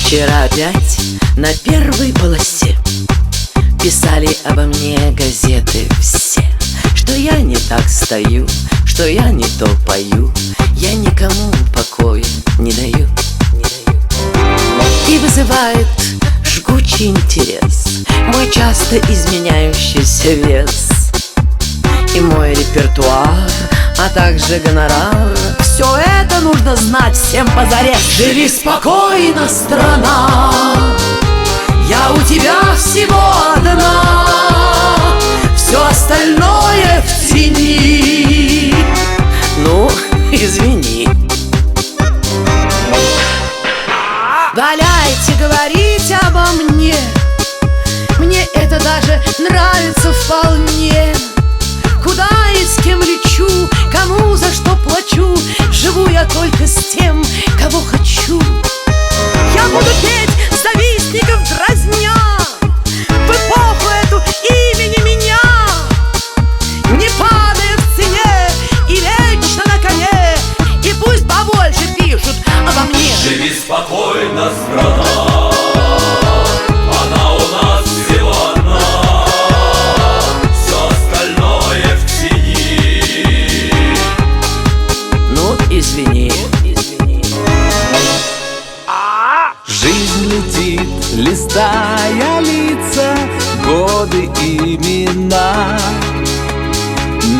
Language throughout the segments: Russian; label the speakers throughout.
Speaker 1: Вчера опять на первой полосе писали обо мне газеты все, что я не так стою, что я не то пою, я никому покоя не даю. И вызывает жгучий интерес мой часто изменяющийся вес и мой репертуар, а также гонорар. Все это нужно знать всем позарез. Живи спокойно, страна, я у тебя всего одна, все остальное в тени. Ну, извини. Валяйте говорить обо мне, мне это даже нравится вполне. Куда и с кем лечу, кому за что плачу, живу я только с тем, кого хочу. Я буду петь завистников дразня в эпоху эту имени меня, не падая в цене и вечно на коне, и пусть побольше пишут обо мне.
Speaker 2: Живи спокойно, страна, она у нас всего одна, все остальное в тени.
Speaker 1: Ну, извини.
Speaker 3: Жизнь летит, листая лица, годы, имена,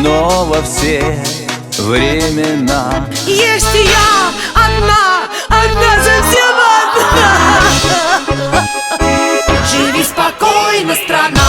Speaker 3: но во все времена
Speaker 1: Есть и я одна, совсем одна. Живи спокойно, страна.